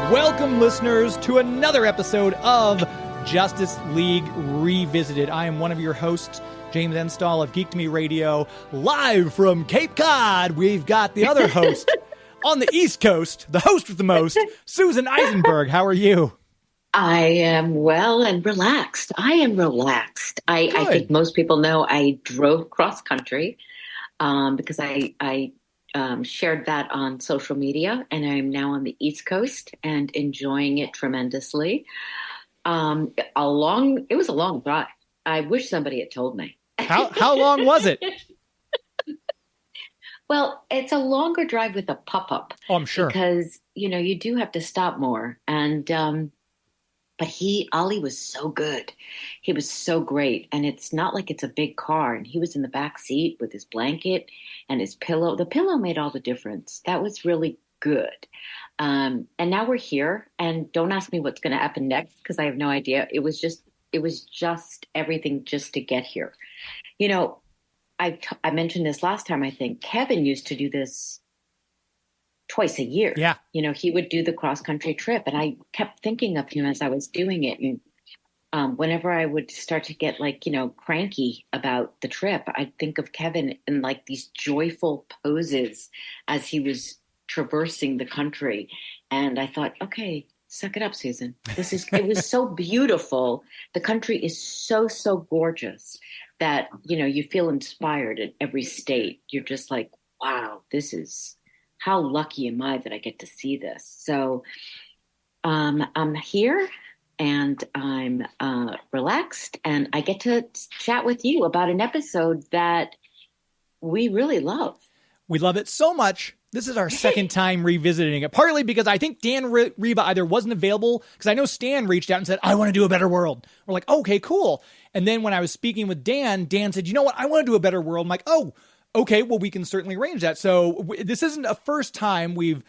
Welcome, listeners, to another episode of Justice League Revisited. I am one of your hosts, James Enstall of Geek to Me Radio, live from Cape Cod. We've got the other host on the East Coast, the host with the most, Susan Eisenberg. How are you? I am well and relaxed. I think most people know I drove cross country because I shared that on social media, and I'm now on the East Coast and enjoying it tremendously. It was a long drive. I wish somebody had told me. How long was it? Well, it's a longer drive with a pop-up. Oh, I'm sure. Because, you do have to stop more. And, but Ollie was so good. He was so great. And it's not like it's a big car. And he was in the back seat with his blanket and his pillow. The pillow made all the difference. That was really good. And now we're here. And don't ask me what's going to happen next because I have no idea. It was just everything just to get here. I mentioned this last time, I think. Kevin used to do this twice a year. Yeah. He would do the cross-country trip, and I kept thinking of him as I was doing it. And whenever I would start to get, cranky about the trip, I'd think of Kevin in, these joyful poses as he was traversing the country. And I thought, okay, suck it up, Susan. It was so beautiful. The country is so, so gorgeous that, you feel inspired at every state. You're just like, wow, how lucky am I that I get to see this? So I'm here and I'm relaxed, and I get to chat with you about an episode that we really love. We love it so much. This is our second time revisiting it, partly because I think Dan Riba either wasn't available, because I know Stan reached out and said, I want to do A Better World. We're like, okay, cool. And then when I was speaking with Dan said, you know what, I want to do A Better World. I'm like, oh, okay, well, we can certainly arrange that. So this isn't a first time we've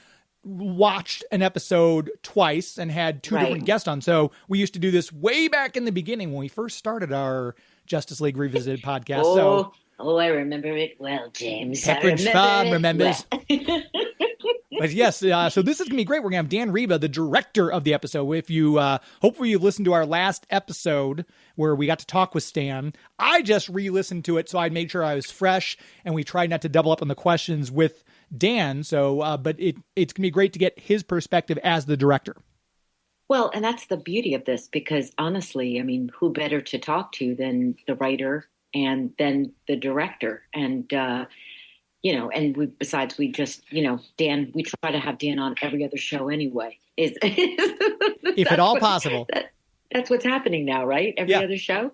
watched an episode twice and had two different guests on. So we used to do this way back in the beginning when we first started our Justice League Revisited podcast. Oh, I remember it well, James. Pepperidge Farm remembers. Well. But yes, so this is going to be great. We're going to have Dan Riba, the director of the episode. If you, hopefully you've listened to our last episode where we got to talk with Stan. I just re-listened to it, so I made sure I was fresh, and we tried not to double up on the questions with Dan. So, but it's going to be great to get his perspective as the director. Well, and that's the beauty of this, because honestly, I mean, who better to talk to than the writer and then the director? And, and Dan, we try to have Dan on every other show anyway. If at all possible. That's what's happening now, right? Every other show.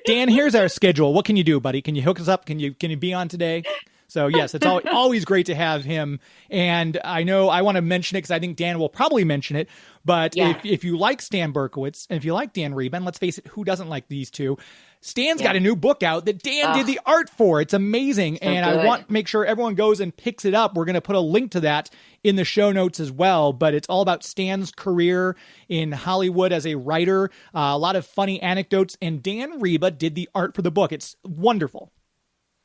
Dan, here's our schedule. What can you do, buddy? Can you hook us up? Can you be on today? So yes, it's always great to have him. And I know I want to mention it because I think Dan will probably mention it. But if you like Stan Berkowitz and if you like Dan Riba, and let's face it, who doesn't like these two? Stan's got a new book out that Dan did the art for. It's amazing. So and good. I want to make sure everyone goes and picks it up. We're going to put a link to that in the show notes as well. But it's all about Stan's career in Hollywood as a writer, a lot of funny anecdotes. And Dan Riba did the art for the book. It's wonderful.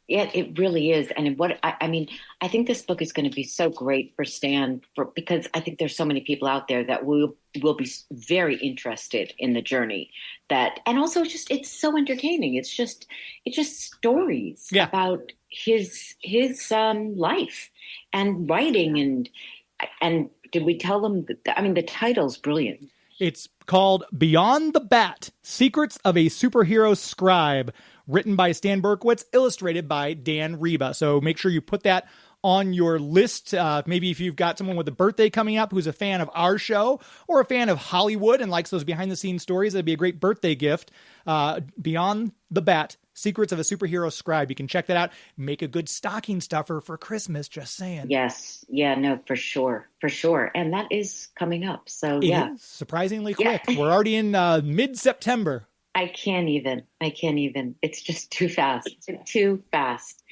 Yeah, it really is. And I think this book is going to be so great for Stan because I think there's so many people out there that will be very interested in the journey and also it's so entertaining. It's just stories about his life and writing and did we tell them the title's brilliant. It's called Beyond the Bat: Secrets of a Superhero Scribe, written by Stan Berkowitz, illustrated by Dan Riba. So make sure you put that on your list. Maybe if you've got someone with a birthday coming up who's a fan of our show or a fan of Hollywood and likes those behind-the-scenes stories, that'd be a great birthday gift. Beyond the Bat: Secrets of a Superhero Scribe. You can check that out. Make a good stocking stuffer for Christmas, just saying. Yes. Yeah, no, for sure. For sure. And that is coming up. So, it is surprisingly quick. Yeah. We're already in mid-September. I can't even. It's just too fast. Too fast.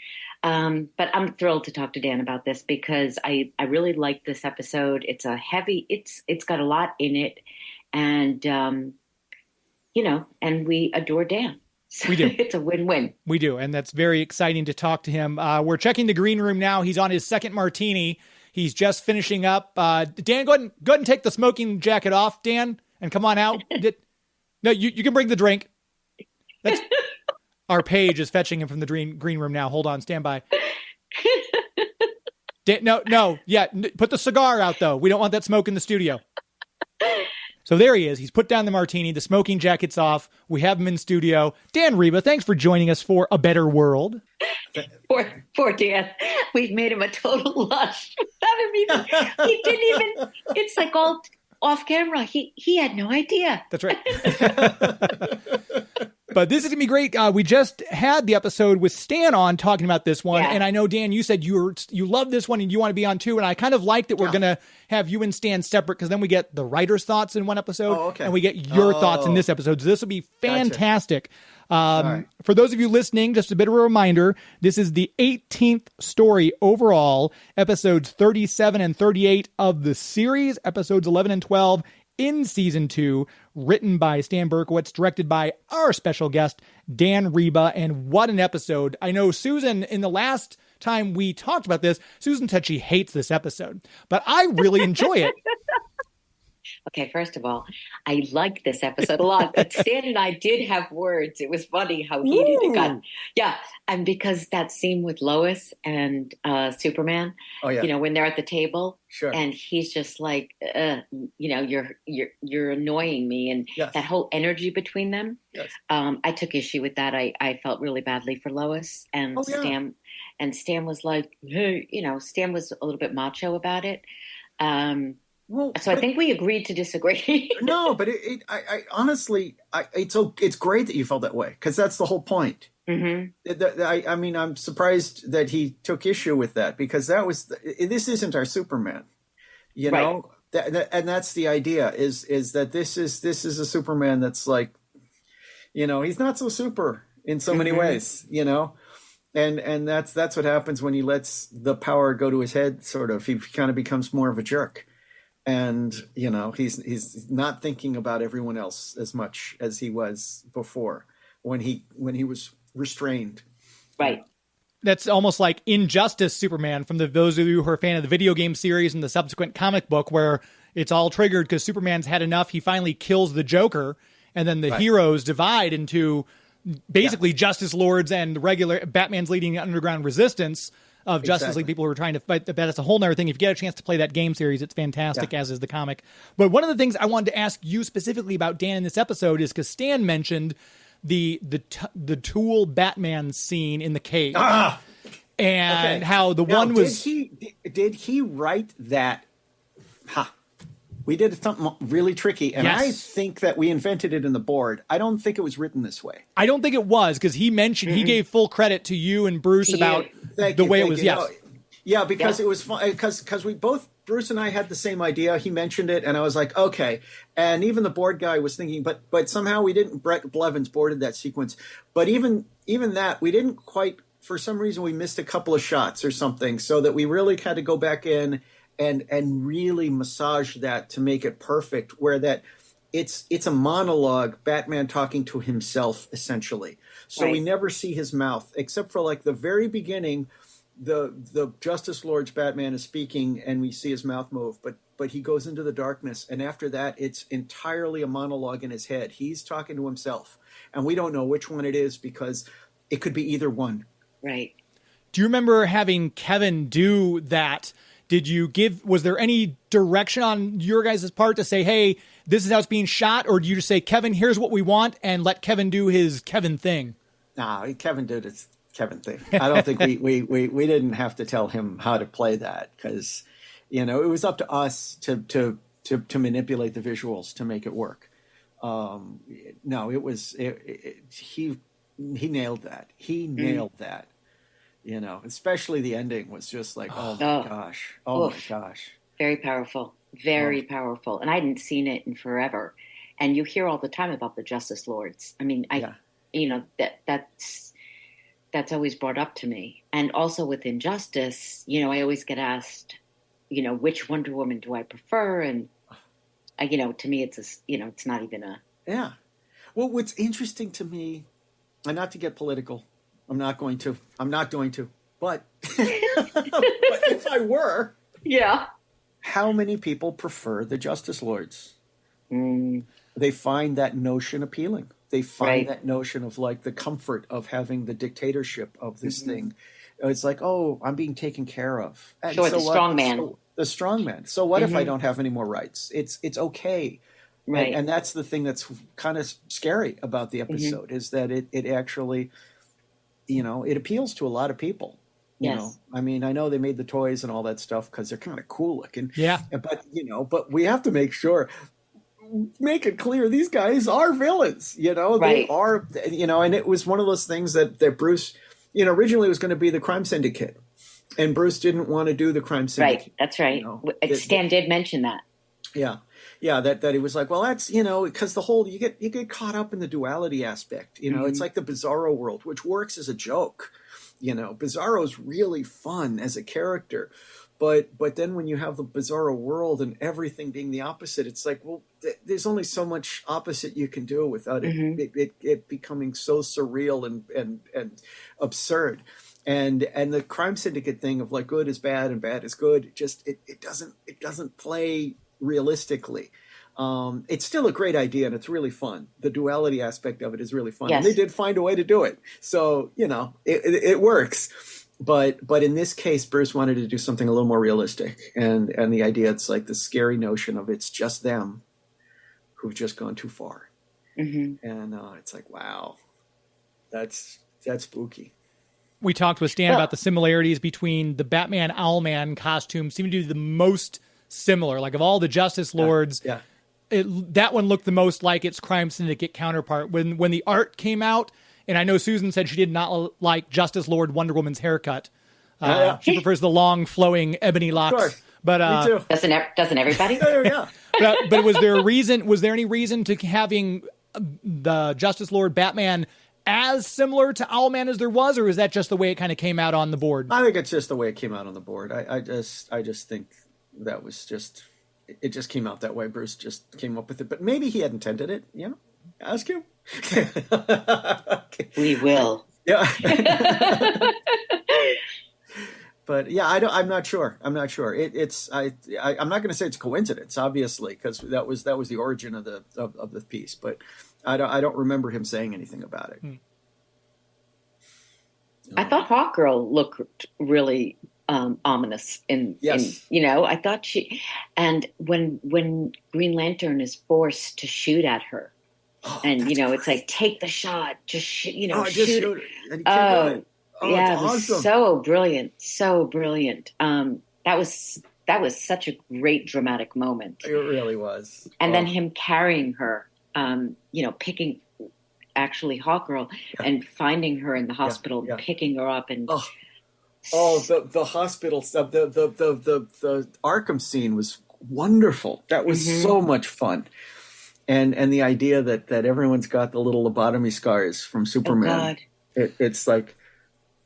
But I'm thrilled to talk to Dan about this because I really like this episode. It's it's got a lot in it. And, and we adore Dan. So we do. It's a win-win. We do. And that's very exciting to talk to him. We're checking the green room now. He's on his second martini. He's just finishing up. Dan, go ahead and take the smoking jacket off, Dan, and come on out. No, you can bring the drink. That's our page is fetching him from the green room now. Hold on, stand by. No, yeah, put the cigar out though. We don't want that smoke in the studio. So there he is. He's put down the martini. The smoking jacket's off. We have him in studio. Dan Riba, thanks for joining us for A Better World. Poor Dan. We've made him a total lush. He didn't even, it's like all off camera. He had no idea. That's right. But this is going to be great. We just had the episode with Stan on talking about this one. Yeah. And I know, Dan, you said you love this one and you want to be on too. And I kind of like that we're going to have you and Stan separate because then we get the writer's thoughts in one episode and we get your thoughts in this episode. So this will be fantastic. Gotcha. For those of you listening, just a bit of a reminder, this is the 18th story overall, episodes 37 and 38 of the series, episodes 11 and 12 in season 2, written by Stan Berkowitz, directed by our special guest, Dan Riba. And what an episode. I know Susan, in the last time we talked about this, Susan said she hates this episode, but I really enjoy it. Okay, first of all, I like this episode a lot, but Stan and I did have words. It was funny how heated it got. Yeah, and because that scene with Lois and Superman, when they're at the table, and he's just like, you're annoying me, and that whole energy between them. Yes. I took issue with that. I felt really badly for Lois and Stan, and Stan was like, hey, Stan was a little bit macho about it. I think we agreed to disagree. No, but I honestly, it's great that you felt that way because that's the whole point. Mm-hmm. I mean, I'm surprised that he took issue with that because this isn't our Superman, know, and that's the idea is that this is a Superman that's like, he's not so super in so many ways, and that's what happens when he lets the power go to his head. Sort of, he kind of becomes more of a jerk. And, he's not thinking about everyone else as much as he was before when he was restrained. Right. That's almost like Injustice Superman from those of you who are a fan of the video game series and the subsequent comic book where it's all triggered because Superman's had enough. He finally kills the Joker and then the heroes divide into basically Justice Lords and regular Batman's leading underground resistance of Justice League people who are trying to fight the bad. It's a whole nother thing. If you get a chance to play that game series, it's fantastic, as is the comic. But one of the things I wanted to ask you specifically about Dan in this episode is because Stan mentioned the Tool Batman scene in the cave. And how the one was... Did he write that? We did something really tricky, and I think that we invented it in the board. I don't think it was written this way. I don't think it was, because he mentioned, he gave full credit to you and Bruce about the way it was, because it was fun, because we both, Bruce and I had the same idea. He mentioned it, and I was like, okay. And even the board guy was thinking, but somehow we didn't, Brett Blevins boarded that sequence. But even that, we didn't quite, for some reason, we missed a couple of shots or something, so that we really had to go back in and really massage that to make it perfect, where that it's a monologue, Batman talking to himself essentially. So we never see his mouth except for like the very beginning, the Justice Lord's Batman is speaking and we see his mouth move, but he goes into the darkness, and after that it's entirely a monologue in his head. He's talking to himself, and we don't know which one it is because it could be either one. Right. Do you remember having Kevin do that? Was there any direction on your guys' part to say, hey, this is how it's being shot? Or do you just say, Kevin, here's what we want, and let Kevin do his Kevin thing? No, Kevin did his Kevin thing. I don't think we didn't have to tell him how to play that because, it was up to us to manipulate the visuals to make it work. No, it was, he nailed that. He nailed that. Especially the ending was just like, oh my gosh. Oh my gosh. Very powerful. Very powerful. And I hadn't seen it in forever. And you hear all the time about the Justice Lords. I mean, that's always brought up to me. And also with Injustice, I always get asked, which Wonder Woman do I prefer? And, to me, it's not even a... Yeah. Well, what's interesting to me, and not to get political, I'm not going to. But, but if I were, Yeah. How many people prefer the Justice Lords? Mm, They find that notion appealing. They find right. that notion of like the comfort of having the dictatorship of this Mm-hmm. thing. It's like, oh, I'm being taken care of. And Sure, so the what? strong man. So, the strong man. So what if I Mm-hmm. don't have any more rights? It's okay. Right. And that's the thing that's kind of scary about the Mm-hmm. episode is that it actually, it appeals to a lot of people. Yes. I mean, I know they made the toys and all that stuff because they're kind of cool looking. Yeah. But we have to make it clear these guys are villains. They Right. are. And it was one of those things that Bruce, originally was going to be the crime syndicate, and Bruce didn't want to do the crime syndicate. Right. That's right. Stan did mention that. Yeah. Yeah, that he was like, well, that's, because the whole, you get caught up in the duality aspect. Mm-hmm. It's like the Bizarro world, which works as a joke. Bizarro's really fun as a character. But then when you have the Bizarro world and everything being the opposite, it's like, well, there's only so much opposite you can do without it becoming so surreal and absurd. And the crime syndicate thing of like good is bad and bad is good, it doesn't play realistically. It's still a great idea and it's really fun. The duality aspect of it is really fun. Yes. And they did find a way to do it. So, it works. But in this case, Bruce wanted to do something a little more realistic. And the idea, it's like the scary notion of it's just them who've just gone too far. Mm-hmm. And it's like, wow, that's spooky. We talked with Stan about the similarities between the Batman Owlman costume seem to be the most similar. Like of all the Justice Lords, Yeah. That one looked the most like its crime syndicate counterpart. When the art came out, and I know Susan said she did not like Justice Lord Wonder Woman's haircut. Yeah. She prefers the long, flowing ebony locks. Sure. But Me too. Doesn't everybody? Yeah. but was there any reason to having the Justice Lord Batman as similar to Owlman as there was, or is that just the way it kind of came out on the board? I think it's just the way it came out on the board. I just think that was just, it just came out that way. Bruce just came up with it, but maybe he had intended it. Ask him. We will. Yeah. But yeah, I'm not sure. I'm not sure. I'm not going to say it's coincidence, obviously, because that was the origin of the piece. But I don't remember him saying anything about it. I thought Hawkgirl looked really ominous Yes. I thought and when Green Lantern is forced to shoot at her, and it's like, take the shot, just shoot. Shoot it. And he kept doing it. Yeah, it's it was awesome. so brilliant. That was such a great dramatic moment. It really was. And then him carrying her, picking actually Hawkgirl and finding her in the hospital, picking her up and the hospital stuff, the Arkham scene was wonderful. That was so much fun. And the idea that everyone's got the little lobotomy scars from Superman. It's like,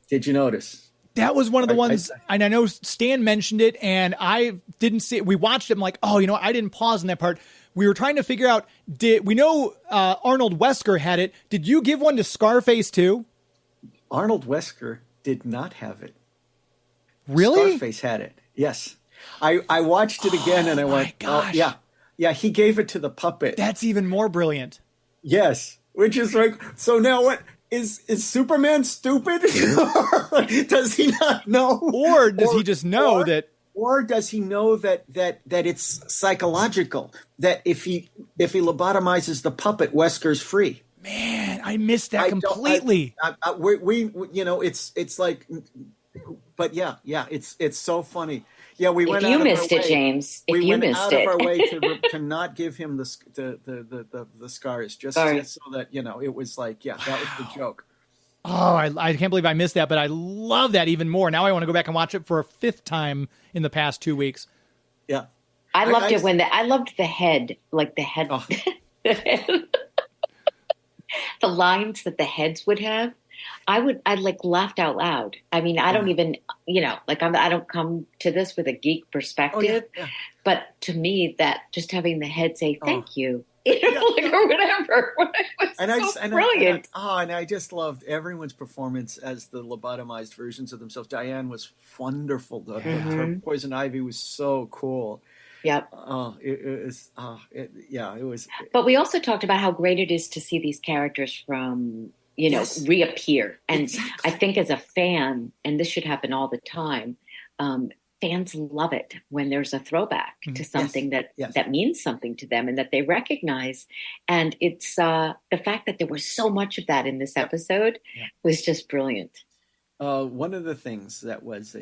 did you notice? That was one of the ones, and I know Stan mentioned it, and I didn't see it. We watched it, I'm like, I didn't pause in that part. We were trying to figure out, we know Arnold Wesker had it. Did you give one to Scarface too? Arnold Wesker did not have it. Really? Scarface had it, yes. I watched it again, and I went, gosh. Yeah, he gave it to the puppet. That's even more brilliant. Yes, which is like, so now what? Is Superman stupid? Does he not know? Or does he just know that? Or does he know that it's psychological? That if he lobotomizes the puppet, Wesker's free. Man, I missed that completely. It's like, but yeah, it's so funny. Yeah, we went. If you out missed of our it, way. James. If we you went missed out it, of our way to not give him the scars, just so that it was like, that was the joke. Oh, I can't believe I missed that, but I love that even more. Now I want to go back and watch it for a fifth time in the past 2 weeks. Yeah, I loved it when I loved the head, like the head, the lines that the heads would have. I like laughed out loud. I mean, I don't even, I don't come to this with a geek perspective, but to me, that just having the head say thank you, or whatever. It was brilliant. And I just loved everyone's performance as the lobotomized versions of themselves. Diane was wonderful. Her Poison Ivy was so cool. Yep. It was. But we also talked about how great it is to see these characters from, reappear. And exactly. I think as a fan, and this should happen all the time, fans love it when there's a throwback to something that means something to them and that they recognize. And it's the fact that there was so much of that in this episode was just brilliant. One of the things that was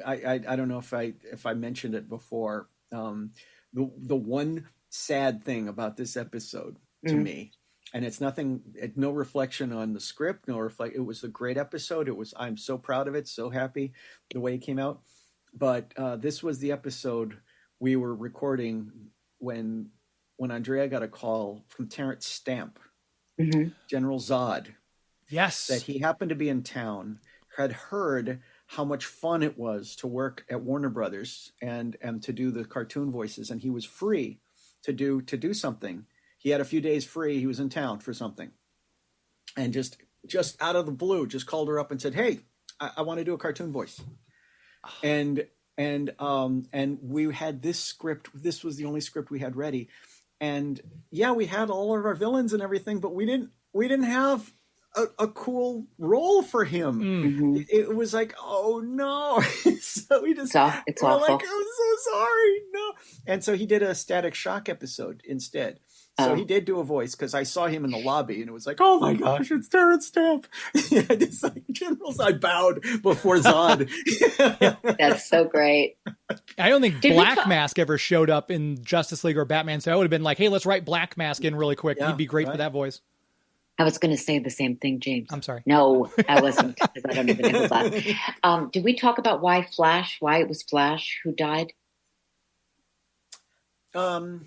I don't know if I mentioned it before. The one sad thing about this episode to me, and it's no reflection on the script, it was a great episode. I'm so proud of it, so happy the way it came out. But this was the episode we were recording when Andrea got a call from Terrence Stamp, General Zod. Yes. That he happened to be in town, had heard how much fun it was to work at Warner Brothers and to do the cartoon voices, and he was free to do something. He had a few days free. He was in town for something, and just out of the blue, just called her up and said, "Hey, I want to do a cartoon voice." And we had this script. This was the only script we had ready, and we had all of our villains and everything, but we didn't have a cool role for him. It was like, oh no. So we just it's awful. Like, I'm so sorry, no. And so he did a Static Shock episode instead. So he did do a voice, because I saw him in the lobby and it was like, oh my gosh, it's Terrence Stamp. Just like generals, I bowed before Zod. That's so great. I don't think Black Mask ever showed up in Justice League or Batman, so I would have been like, hey, let's write Black Mask in really quick. He'd be great for that voice. I was going to say the same thing, James. I'm sorry. No, I wasn't, because I don't even know Flash. Did we talk about why it was Flash who died? No.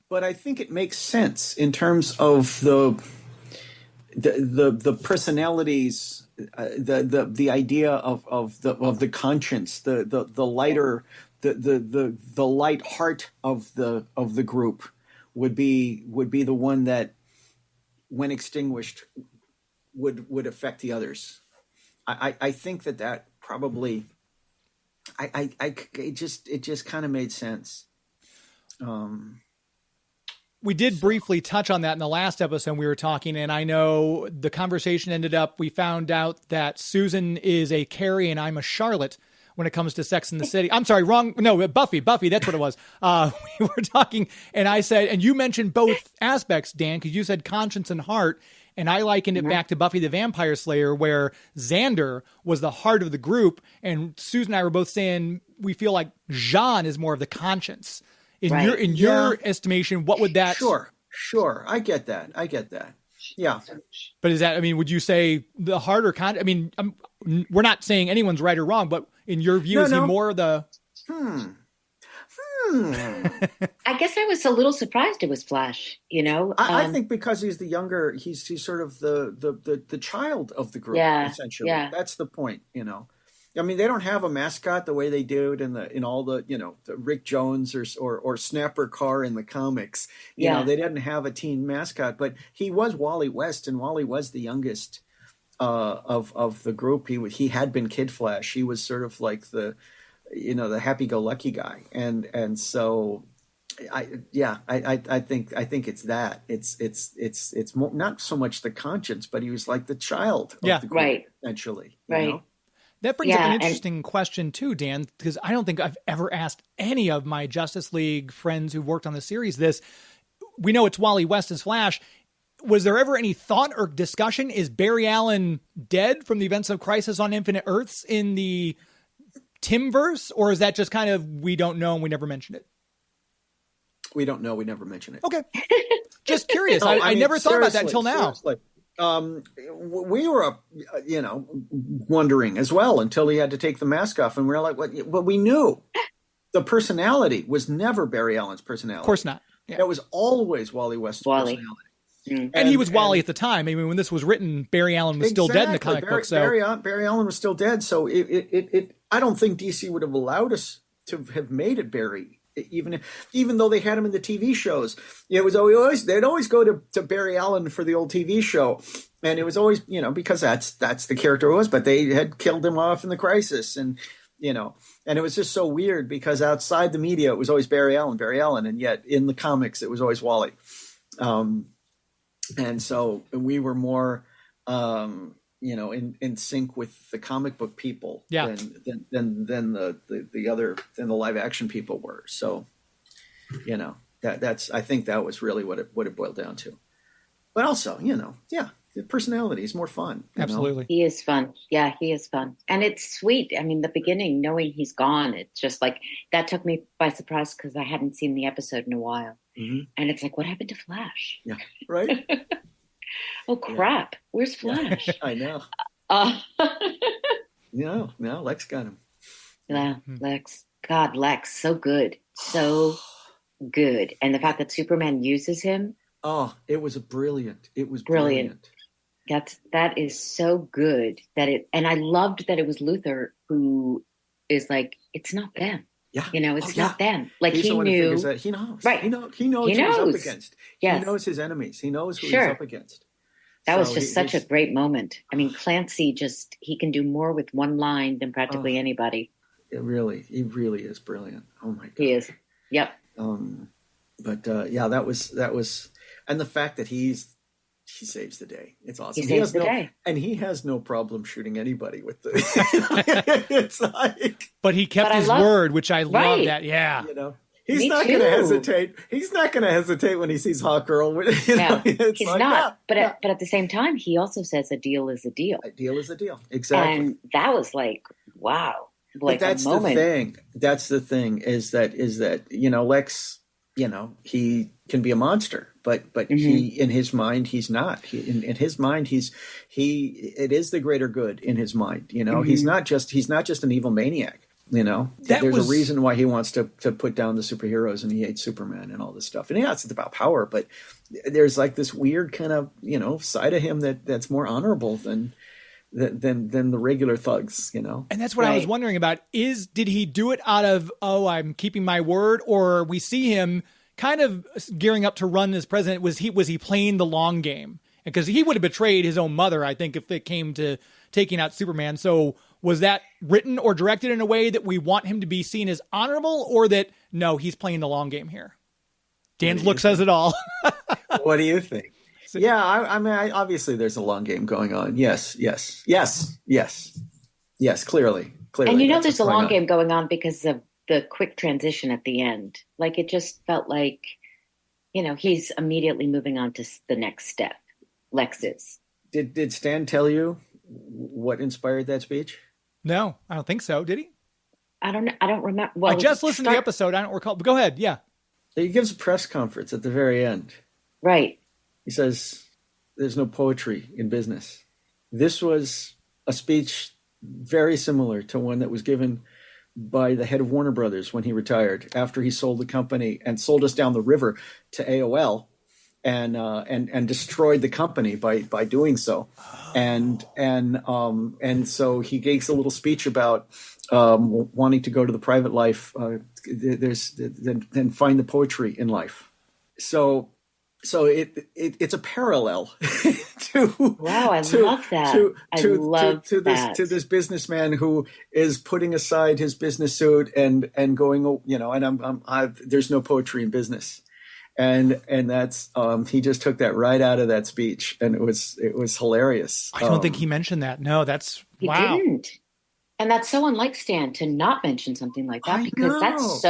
But I think it makes sense in terms of the personalities, the idea of the conscience, the lighter, the light heart of the group would be the one that, when extinguished, would affect the others. I think that probably it just kind of made sense. We did briefly touch on that in the last episode we were talking, and I know the conversation ended up, we found out that Susan is a Carrie and I'm a Charlotte when it comes to Sex in the City. I'm sorry, wrong. No, Buffy, that's what it was. We were talking, and I said, and you mentioned both aspects, Dan, because you said conscience and heart, and I likened it back to Buffy the Vampire Slayer, where Xander was the heart of the group, and Susan and I were both saying we feel like Jean is more of the conscience. In your estimation, what would that? Sure. I get that. Yeah. But is that, would you say the heart or we're not saying anyone's right or wrong, but in your view, is he more the? I guess I was a little surprised it was Flash, I think because he's the younger, he's sort of the child of the group, essentially. Yeah. That's the point, they don't have a mascot the way they do it in all the the Rick Jones or Snapper Carr in the comics. You know, they didn't have a teen mascot, but he was Wally West, and Wally was the youngest of the group. He had been Kid Flash. He was sort of like the happy-go-lucky guy, and so I think it's that. It's more, not so much the conscience, but he was like the child of the group, essentially. Right. That brings up an interesting question too, Dan, because I don't think I've ever asked any of my Justice League friends who've worked on the series this. We know it's Wally West as Flash. Was there ever any thought or discussion? Is Barry Allen dead from the events of Crisis on Infinite Earths in the Timverse? Or is that just kind of, we don't know and we never mentioned it? We don't know. We never mentioned it. Okay. Just curious. I never thought about that until now. Seriously. We were, wondering as well until he had to take the mask off, and we were like, "What?" But we knew the personality was never Barry Allen's personality. Of course not. Yeah. It was always Wally West's personality. And he was Wally at the time. When this was written, Barry Allen was still dead in the comic book. So Barry Allen was still dead. So I don't think DC would have allowed us to have made it Barry Even though they had him in the TV shows, it was they'd always go to Barry Allen for the old TV show, and it was always because that's the character it was. But they had killed him off in the Crisis, and and it was just so weird because outside the media it was always Barry Allen, and yet in the comics it was always Wally, and so we were more. In sync with the comic book people than the live action people were. So, that's I think that was really what it boiled down to. But also, the personality is more fun. Absolutely. He is fun. Yeah, he is fun. And it's sweet. I mean, the beginning, knowing he's gone, it's just like, that took me by surprise because I hadn't seen the episode in a while. Mm-hmm. And it's like, what happened to Flash? Yeah, right? Oh, crap. Yeah. Where's Flash? I know. No, Lex got him. Yeah, Lex. God, Lex, so good. So good. And the fact that Superman uses him. Oh, it was brilliant. It was brilliant. That is so good and I loved that it was Luthor who is like, it's not them. Yeah. It's not them. Like He's he the one knew. Who figures that. He knows. Right. He knows who he's up against. Yes. He knows his enemies. He knows who Sure. he's up against. That was just such a great moment. I mean, Clancy he can do more with one line than practically anybody. He really is brilliant. Oh my God. He is. Yep. That was, and the fact that he saves the day. It's awesome. He saves the day. And he has no problem shooting anybody with the, it's like. But he kept his word, which I love that. Yeah. He's not going to hesitate. He's not going to hesitate when he sees Hawkgirl. He's like, not. But at the same time, he also says a deal is a deal. A deal is a deal. Exactly. And that was like, wow. Like but that's a moment. The thing. That's the thing is that Lex, he can be a monster, but he, in his mind, he's not. In his mind, it is the greater good in his mind. He's not just an evil maniac. There's a reason why he wants to put down the superheroes and he hates Superman and all this stuff. And it's about power, but there's like this weird kind of, side of him that's more honorable than the regular thugs, And that's what I was wondering about did he do it out of, I'm keeping my word, or we see him kind of gearing up to run as president? Was he playing the long game? Because he would have betrayed his own mother, I think, if it came to taking out Superman. So was that written or directed in a way that we want him to be seen as honorable, or that, no, he's playing the long game here? Dan's look says it all. What do you think? Yeah, I mean, obviously there's a long game going on. Yes, clearly. And there's a long game going on because of the quick transition at the end. Like, it just felt like, he's immediately moving on to the next step. Lex is. Did Stan tell you what inspired that speech? No, I don't think so. Did he? I don't remember. Well, I just listened to the episode. I don't recall. But go ahead. Yeah. He gives a press conference at the very end. Right. He says, there's no poetry in business. This was a speech very similar to one that was given by the head of Warner Brothers when he retired after he sold the company and sold us down the river to AOL and destroyed the company by doing so. And so he gives a little speech about wanting to go to the private life. Then find the poetry in life. So it's a parallel to I love that. To this businessman who is putting aside his business suit and going, and there's no poetry in business. And that's he just took that right out of that speech, and it was hilarious. I don't think he mentioned that. No, that's wow. He didn't. And that's so unlike Stan to not mention something like that, because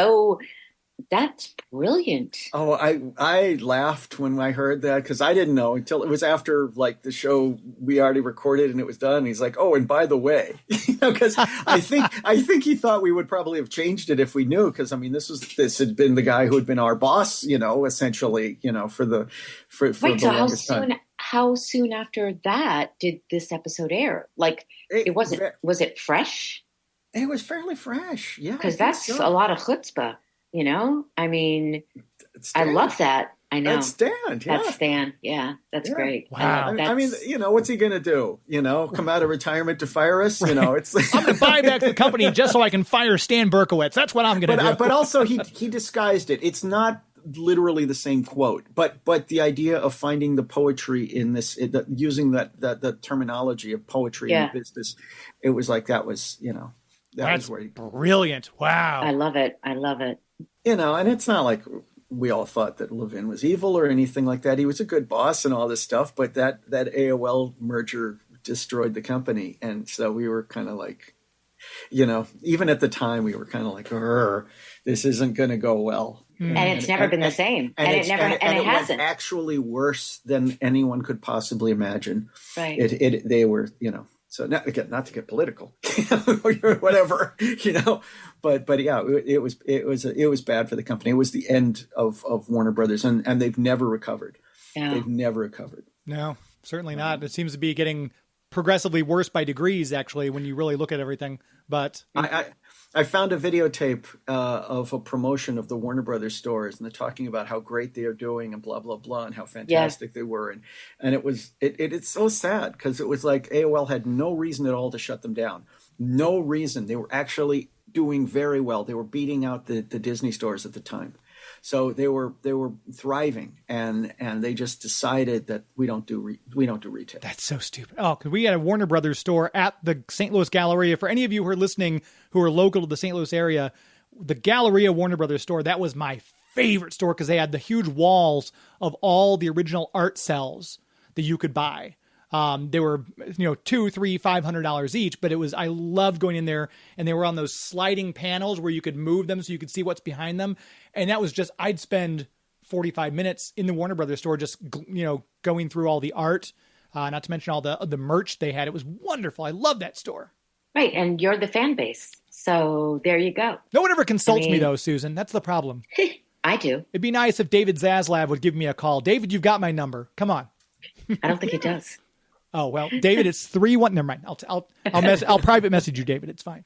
that's brilliant. Oh, I laughed when I heard that because I didn't know until it was after like the show we already recorded and it was done. He's like, "Oh, and by the way," because I think he thought we would probably have changed it if we knew. Because I mean, this had been the guy who had been our boss, essentially, for the longest time. How soon after that did this episode air? Like, was it fresh? It was fairly fresh, yeah. Because that's a lot of chutzpah. I mean, I love that. I know. That's Stan. Yeah. That's Stan. Yeah, that's great. Wow. I mean, what's he going to do? Come out of retirement to fire us? It's I'm going to buy back the company just so I can fire Stan Berkowitz. That's what I'm going to do. But also he disguised it. It's not literally the same quote, but the idea of finding the poetry in this, using the terminology of poetry in the business, it was like that was That's where brilliant. Wow. I love it. And it's not like we all thought that Levin was evil or anything like that. He was a good boss and all this stuff, but that AOL merger destroyed the company. And so we were kind of like, even at the time we were kind of like, this isn't going to go well. And it's never been the same. And it hasn't. Was actually worse than anyone could possibly imagine. Right. They were, so not to get political, or whatever, but yeah, it was bad for the company. It was the end of Warner Brothers, and they've never recovered. Yeah. They've never recovered. No, certainly not. It seems to be getting progressively worse by degrees, actually, when you really look at everything. But I found a videotape of a promotion of the Warner Brothers stores, and they're talking about how great they are doing and blah, blah, blah, and how fantastic they were. And it's so sad because it was like AOL had no reason at all to shut them down. No reason. They were actually doing very well. They were beating out the Disney stores at the time. So they were thriving, and they just decided that we don't do retail. That's so stupid. Oh, because we had a Warner Brothers store at the St. Louis Galleria. For any of you who are listening who are local to the St. Louis area, the Galleria Warner Brothers store, that was my favorite store because they had the huge walls of all the original art cells that you could buy. They were, $200, $300, $500 each, but I loved going in there, and they were on those sliding panels where you could move them so you could see what's behind them. And that was I'd spend 45 minutes in the Warner Brothers store, just, going through all the art, not to mention all the merch they had. It was wonderful. I love that store. Right. And you're the fan base. So there you go. No one ever consults me though, Susan. That's the problem. I do. It'd be nice if David Zaslav would give me a call. David, you've got my number. Come on. I don't think he does. Oh, well, David, it's 3-1. Never mind. I'll private message you, David. It's fine.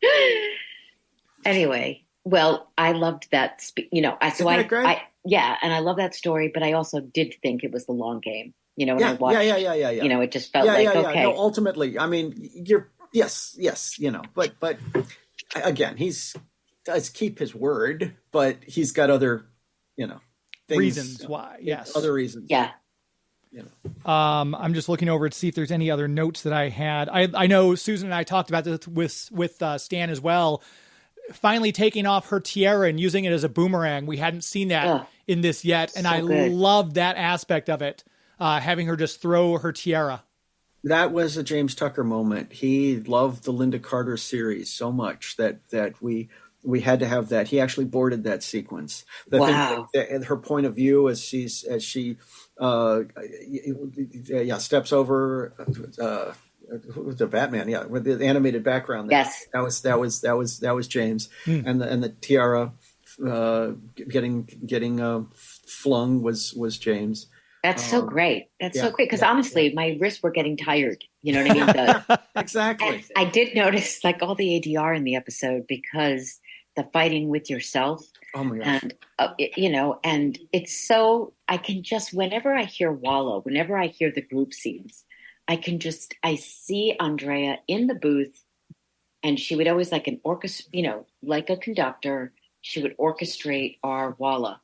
Anyway, well, I loved that. Isn't that great? And I love that story, but I also did think it was the long game. When I watched, yeah. It just felt okay. No, ultimately, I mean, yes, but again, does keep his word, but he's got other, things, reasons why. Yes, other reasons. Yeah. I'm just looking over to see if there's any other notes that I had. I know Susan and I talked about this with Stan as well. Finally taking off her tiara and using it as a boomerang. We hadn't seen that in this yet. And I loved that aspect of it. Having her just throw her tiara. That was a James Tucker moment. He loved the Linda Carter series so much that we had to have that. He actually boarded that sequence. And her point of view as she steps over the Batman, with the animated background. Yes, that was James, and the tiara getting flung was James. That's so great. That's so great because honestly, my wrists were getting tired. You know what I mean? Exactly. I did notice all the ADR in the episode because the fighting with yourself. Oh my gosh. And and it's so I can just whenever I hear Walla, whenever I hear the group scenes, I see Andrea in the booth, and she would always like an orchestra, like a conductor, she would orchestrate our Walla.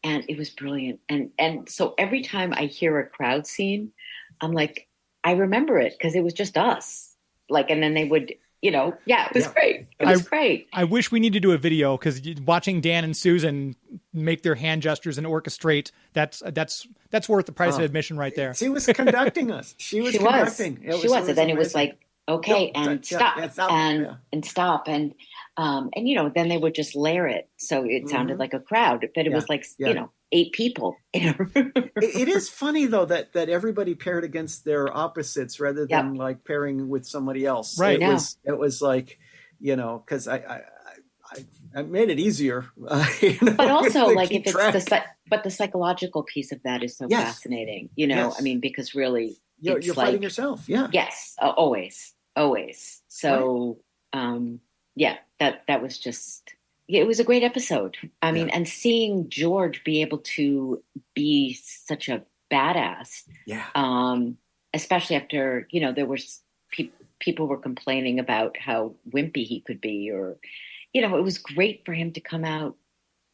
And it was brilliant. And so every time I hear a crowd scene, I'm like, I remember it because it was just us. And then they would, it was great. It was great. I wish we need to do a video because watching Dan and Susan make their hand gestures and orchestrate, that's worth the price of admission right there. She was conducting us. She was conducting. She was. And then it was like, okay, stop. And stop. And then they would just layer it. So it sounded like a crowd, but it was 8 people. It is funny though that everybody paired against their opposites rather than pairing with somebody else. Right. It was like, because I made it easier. But also if it's but the psychological piece of that is so fascinating, I mean, because really you're fighting yourself. Yeah. Yes. Always. So, that was just Yeah, it was a great episode. I mean, Yeah. and seeing George be able to be such a badass, Yeah. especially after, there was people were complaining about how wimpy he could be, or, it was great for him to come out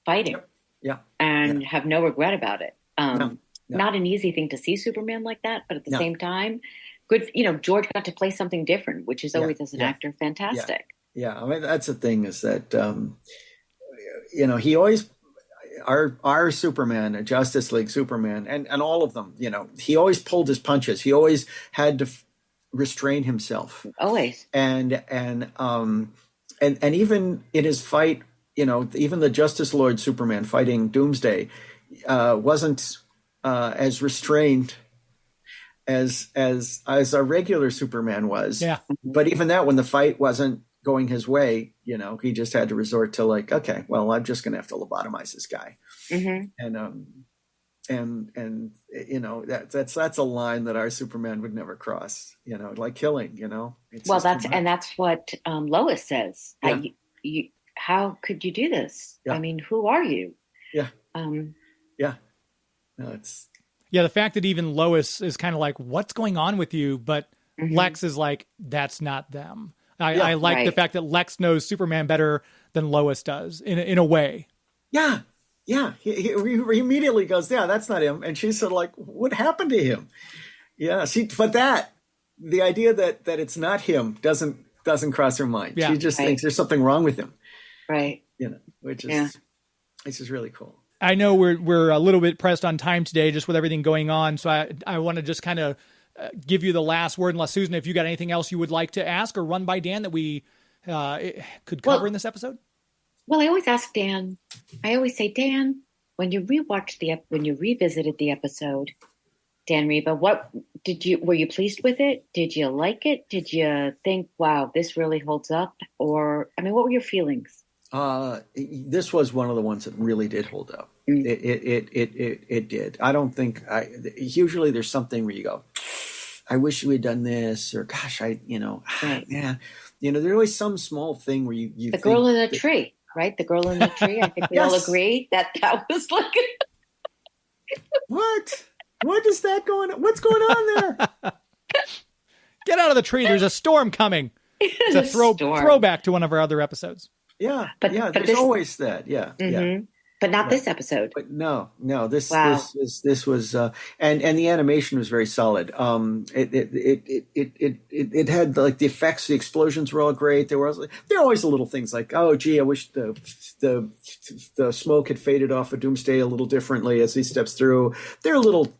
fighting Yep. Yeah. Yeah. and have no regret about it. No. No. Not an easy thing to see Superman like that, but at the No. same time, good. George got to play something different, which is Yeah. always, as an Yeah. actor, fantastic. Yeah. I mean, that's the thing is that, he always, our Superman, Justice League Superman, and all of them, he always pulled his punches. He always had to restrain himself. Always. And even in his fight, even the Justice Lord Superman fighting Doomsday wasn't as restrained as a regular Superman was. Yeah. But even that, when the fight wasn't going his way, he just had to resort to like, okay, well, I'm just going to have to lobotomize this guy. Mm-hmm. And that's a line that our Superman would never cross, like killing, It's Well, just too much. that's what Lois says. Yeah. How could you do this? Yeah. I mean, who are you? Yeah. Yeah. No, it's Yeah, the fact that even Lois is kind of like, what's going on with you? But Lex is like, that's not them. I like the fact that Lex knows Superman better than Lois does in a way. Yeah. Yeah. He immediately goes, yeah, that's not him. And she's sort of like, what happened to him? Yeah. But the idea that it's not him doesn't cross her mind. Yeah. She just thinks there's something wrong with him. Right. Which is, it's just really cool. I know we're a little bit pressed on time today, just with everything going on. So I want to just kind of give you the last word, unless Susan, if you got anything else you would like to ask or run by Dan that we could cover in this episode. Well, I always ask Dan. I always say, Dan, when you revisited the episode, Dan Riba, were you pleased with it? Did you like it? Did you think, wow, this really holds up? Or, I mean, what were your feelings? This was one of the ones that really did hold up. It did. I don't think usually there's something where you go, I wish we had done this, or gosh, Right. yeah, there's always some small thing where you the girl in the tree, right? The girl in the tree. I think we all agree that was like, what is that going on? What's going on there? Get out of the tree. There's a storm coming. It's a throwback to one of our other episodes. Yeah. There's always that. Yeah. Yeah. But not this episode. But no, this was, and the animation was very solid. It had like the effects, the explosions were all great. There were always the little things like, oh, gee, I wish the smoke had faded off of Doomsday a little differently as he steps through. There are little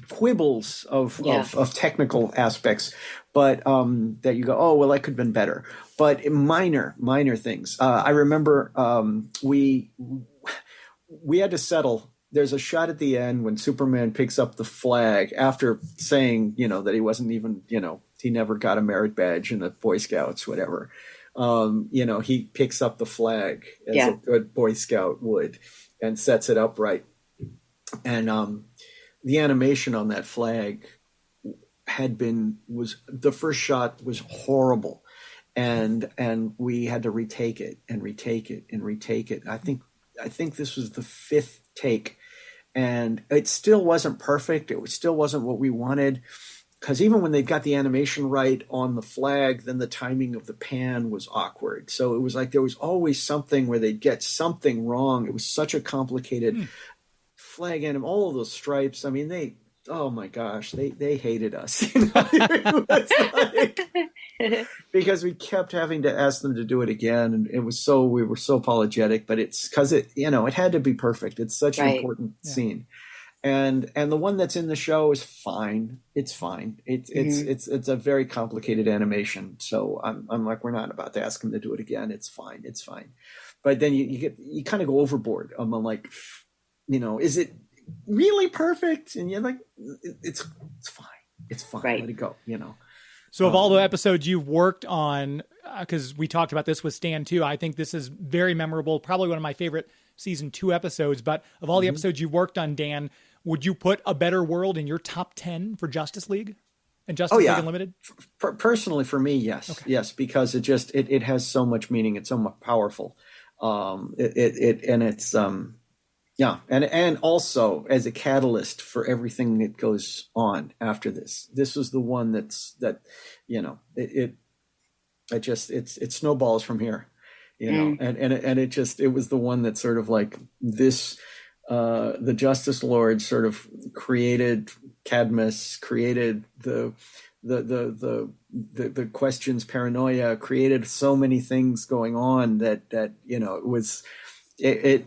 quibbles of technical aspects, but that you go, oh, well, that could have been better. But minor things. I remember we had to settle. There's a shot at the end when Superman picks up the flag after saying, that he wasn't even, he never got a merit badge in the Boy Scouts, whatever. He picks up the flag as a good Boy Scout would and sets it upright. And the animation on that flag was the first shot was horrible. And we had to retake it and retake it and retake it. I think this was the fifth take, and it still wasn't perfect. It still wasn't what we wanted, because even when they got the animation right on the flag, then the timing of the pan was awkward. So it was like there was always something where they'd get something wrong. It was such a complicated flag, and all of those stripes. I mean, oh my gosh, they hated us. Because we kept having to ask them to do it again, and we were so apologetic, but it's because it had to be perfect. It's such an important scene, and the one that's in the show is fine. It's fine. It's a very complicated animation, so I'm like, we're not about to ask him to do it again. It's fine. But then you kind of go overboard. I'm like, is it really perfect? And you're like, it's fine. It's fine. Right. Let it go. So of all the episodes you've worked on, because we talked about this with Stan too, I think this is very memorable, probably one of my favorite season 2 episodes. But of all the episodes you've worked on, Dan, would you put A Better World in your top 10 for Justice League and Justice League Unlimited? Personally, for me, yes. Okay. Yes, because it has so much meaning. It's so much powerful. And it's yeah, and also as a catalyst for everything that goes on after this. This was the one that you know it snowballs from here, you know, and it was the one that sort of like this. The Justice Lord sort of created Cadmus, created the questions, paranoia, created so many things going on that you know it was it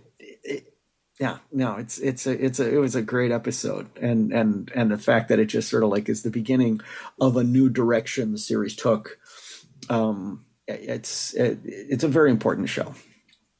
yeah, no, it was a great episode, and the fact that it just sort of like is the beginning of a new direction the series took. It's a very important show.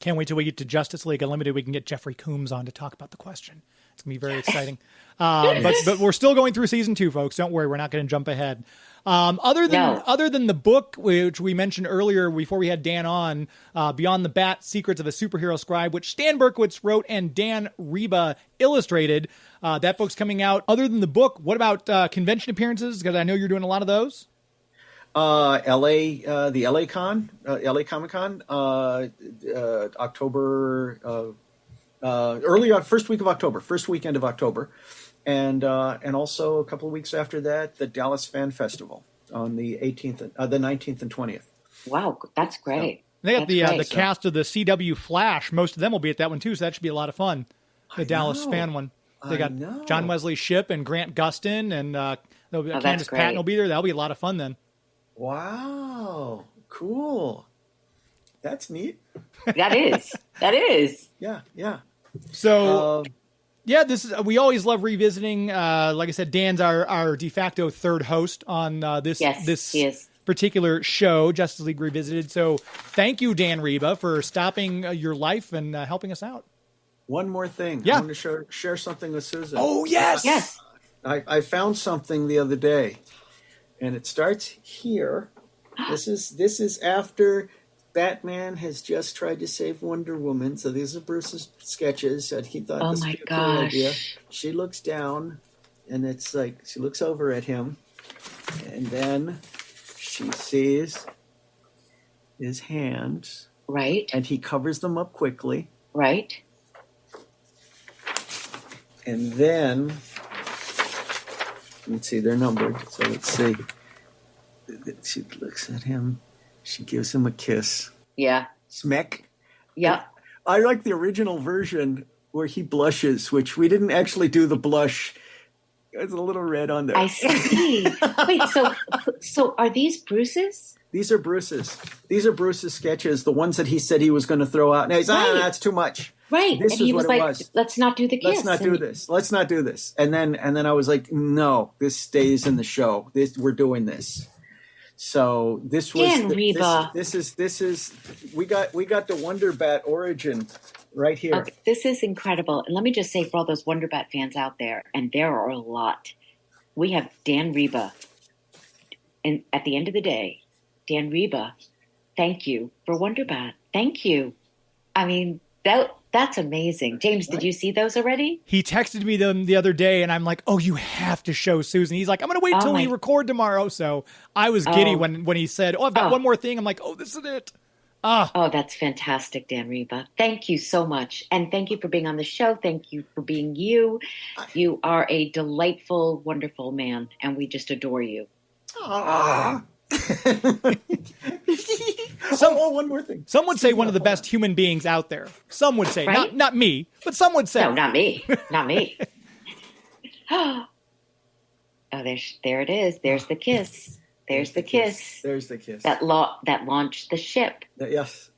Can't wait till we get to Justice League Unlimited. We can get Jeffrey Combs on to talk about the question. It's gonna be very exciting. But we're still going through season 2, folks. Don't worry, we're not going to jump ahead. Other than the book, which we mentioned earlier before we had Dan on, Beyond the Bat: Secrets of a Superhero Scribe, which Stan Berkowitz wrote and Dan Riba illustrated. That book's coming out. Other than the book, what about convention appearances? Because I know you're doing a lot of those. The LA Comic Con, October, first weekend of October. And also a couple of weeks after that, the Dallas Fan Festival on the 19th and 20th. Wow, that's great. So, they got the cast of the CW Flash. Most of them will be at that one too, so that should be a lot of fun. The Dallas Fan one. They got John Wesley Shipp and Grant Gustin, and Candace Patton will be there. That'll be a lot of fun then. Wow, cool. That's neat. That is. Yeah. So, this is, we always love revisiting. Like I said, Dan's our de facto third host on this particular show, Justice League Revisited. So thank you, Dan Riba, for stopping your life and helping us out. One more thing. Yeah. I want to share something with Susan. Oh, yes. Yes. I found something the other day, and it starts here. This is after Batman has just tried to save Wonder Woman. So these are Bruce's sketches that he thought this was a cool idea. She looks down, and it's like she looks over at him, and then she sees his hands. Right. And he covers them up quickly. Right. And then, let's see, they're numbered. So let's see. She looks at him. She gives him a kiss. Yeah. Smack. Yeah. I like the original version where he blushes, which we didn't actually do the blush. It's a little red on there. I see. Wait, so are these Bruce's? These are Bruce's. These are Bruce's sketches, the ones that he said he was going to throw out. Now he's that's too much. Right. This and is he what was it like, was. let's not do the kiss. Let's not do this. Let's not do this. And then I was like, no, this stays in the show. We're doing this. So this was Dan Riba. This is we got the Wonder Bat origin right here. Okay, this is incredible. And let me just say for all those Wonder Bat fans out there, and there are a lot, we have Dan Riba. And at the end of the day, Dan Riba, thank you for Wonder Bat. Thank you. I mean, that's amazing. James, did you see those already? He texted me them the other day, and I'm like, oh, you have to show Susan. He's like, I'm going to wait till we record tomorrow. So I was giddy when he said, oh, I've got one more thing. I'm like, oh, this is it. Oh, that's fantastic, Dan Riba. Thank you so much. And thank you for being on the show. Thank you for being you. You are a delightful, wonderful man, and we just adore you. One more thing. Some would say one of the best human beings out there. Some would say, right? not me, but some would say. No, not me. Not me. Oh, there it is. There's the kiss. There's the kiss. There's the kiss. That launched the ship. Yes.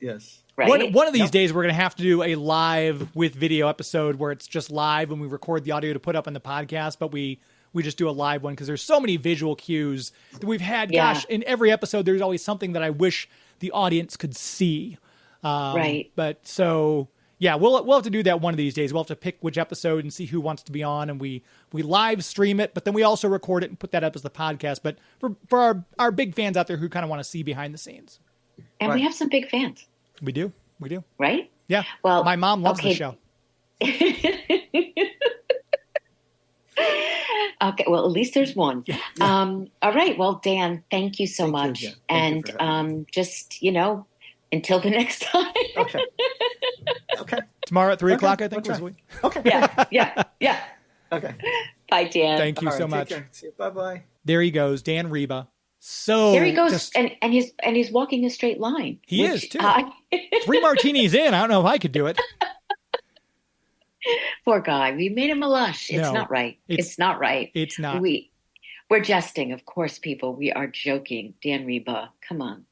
Right? One of these days, we're going to have to do a live with video episode where it's just live and we record the audio to put up in the podcast, but we just do a live one because there's so many visual cues that we've had. Yeah. Gosh, in every episode, there's always something that I wish the audience could see. Right. But so, yeah, we'll have to do that one of these days. We'll have to pick which episode and see who wants to be on, and we live stream it, but then we also record it and put that up as the podcast. But for our big fans out there who kind of want to see behind the scenes. And we have some big fans. We do. Right? Yeah. Well, my mom loves the show. Okay, well, at least there's one. Yeah. All right. Well, Dan, thank you so much. You, and just, until the next time. Okay. Okay. Tomorrow at 3 Okay. o'clock, I think. Okay. Was we. Okay. Yeah. Okay. Bye, Dan. Thank you All so right, much. take care. See you. Bye-bye. There he goes, Dan Riba. So There he goes, just- and he's walking a straight line. He is, too. I- 3 martinis in. I don't know if I could do it. Poor guy. We made him a lush. It's No, not right. It's not right. It's not. We're jesting, of course, people. We are joking. Dan Riba, come on.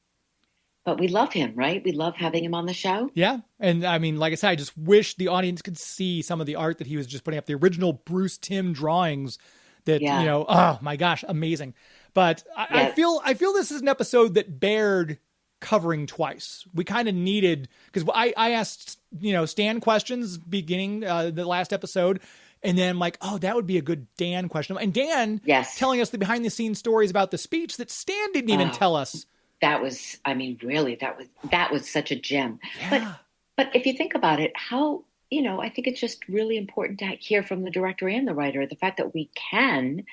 But we love him, right? We love having him on the show. Yeah. And I mean, like I said, I just wish the audience could see some of the art that he was just putting up, the original Bruce Timm drawings that, Yeah. you know, oh my gosh, amazing. But I feel this is an episode that bared covering twice. We kind of needed, because I asked, you know, Stan questions beginning the last episode. And then I'm like, oh, that would be a good Dan question. And Dan telling us the behind the scenes stories about the speech that Stan didn't even tell us. That was, I mean, really, that was such a gem. Yeah. But if you think about it, how, you know, I think it's just really important to hear from the director and the writer, the fact that we can,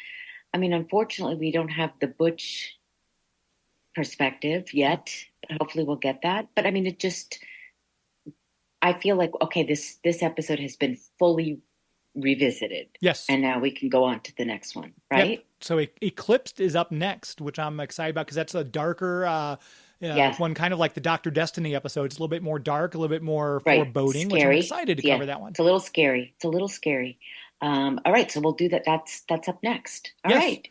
I mean, unfortunately, we don't have the Butch perspective yet, but hopefully we'll get that. But I mean, it just, I feel like, okay, this episode has been fully revisited. Yes. And now we can go on to the next one, right? Yep. So Eclipsed is up next, which I'm excited about because that's a darker one, kind of like the Dr. Destiny episode. It's a little bit more dark, a little bit more foreboding, which I'm excited to cover that one. It's a little scary. All right, so we'll do that. That's up next. All right.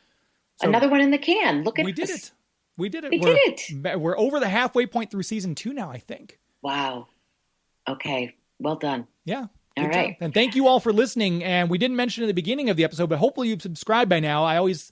So another one in the can. Look at we did it. We did it. We did it. We're over the halfway point through season 2 now, I think. Wow. Okay. Well done. Yeah. All right. And thank you all for listening. And we didn't mention at the beginning of the episode, but hopefully you've subscribed by now. I always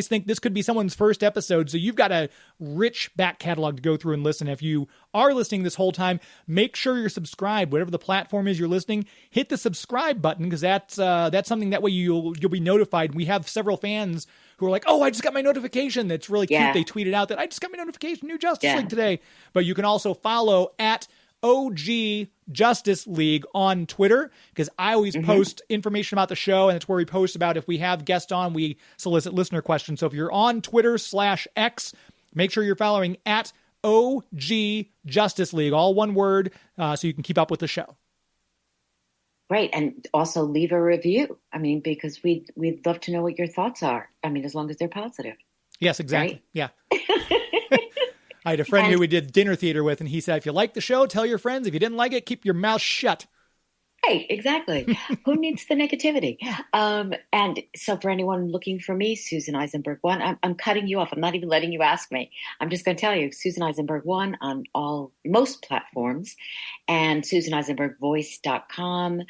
think this could be someone's first episode. So you've got a rich back catalog to go through and listen. If you are listening this whole time, make sure you're subscribed. Whatever the platform is you're listening, hit the subscribe button because that's something that way you'll be notified. We have several fans who are like, oh, I just got my notification. That's really cute. They tweeted out that I just got my notification, new Justice League today. But you can also follow at OG Justice League on Twitter because I always post information about the show, and it's where we post about if we have guests on, we solicit listener questions. So if you're on Twitter /X, make sure you're following at OG Justice League, all one word, so you can keep up with the show. Right, and also leave a review. I mean, because we'd love to know what your thoughts are. I mean, as long as they're positive. Yes, exactly. Right? Yeah. I had a friend who we did dinner theater with, and he said, if you like the show, tell your friends. If you didn't like it, keep your mouth shut. Right, exactly. Who needs the negativity? And so for anyone looking for me, Susan Eisenberg 1, I'm cutting you off. I'm not even letting you ask me. I'm just going to tell you, Susan Eisenberg 1 on most platforms, and SusanEisenbergVoice.com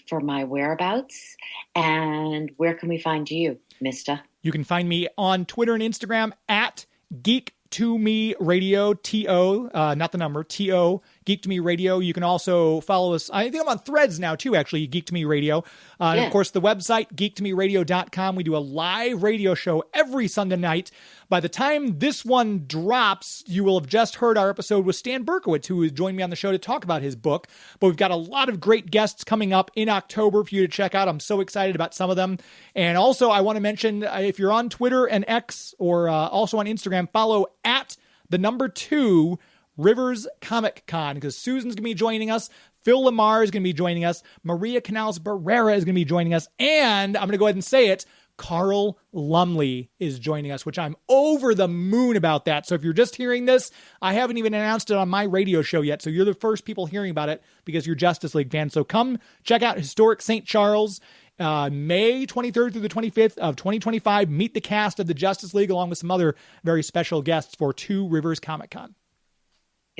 for my whereabouts. And where can we find you, mister? You can find me on Twitter and Instagram at Geek to Me Radio, TO, not the number, TO, Geek to Me Radio. You can also follow us. I think I'm on Threads now too, actually, Geek to Me Radio. And of course, the website, geektomeradio.com. We do a live radio show every Sunday night. By the time this one drops, you will have just heard our episode with Stan Berkowitz, who has joined me on the show to talk about his book. But we've got a lot of great guests coming up in October for you to check out. I'm so excited about some of them. And also, I want to mention, if you're on Twitter and X or also on Instagram, follow at the number 2 Rivers Comic Con, because Susan's going to be joining us. Phil Lamar is going to be joining us. Maria Canals Barrera is going to be joining us. And I'm going to go ahead and say it, Carl Lumley is joining us, which I'm over the moon about that. So if you're just hearing this, I haven't even announced it on my radio show yet. So you're the first people hearing about it because you're Justice League fans. So come check out Historic St. Charles, May 23rd through the 25th of 2025. Meet the cast of the Justice League along with some other very special guests for 2 Rivers Comic Con.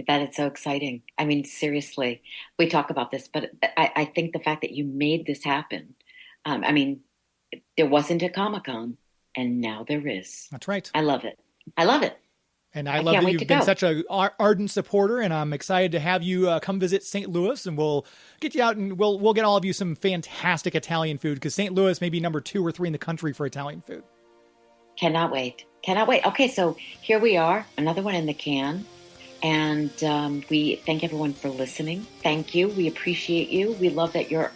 That is so exciting. I mean, seriously, we talk about this, but I think the fact that you made this happen, I mean, there wasn't a Comic-Con, and now there is. That's right. I love it. I love it. And I love that you've been such an ardent supporter, and I'm excited to have you come visit St. Louis, and we'll get you out, and we'll get all of you some fantastic Italian food, because St. Louis may be number 2 or 3 in the country for Italian food. Cannot wait. Cannot wait. Okay, so here we are, another one in the can. And we thank everyone for listening. Thank you. We appreciate you. We love that you're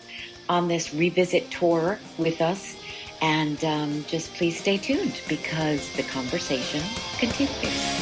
on this revisit tour with us. And just please stay tuned because the conversation continues.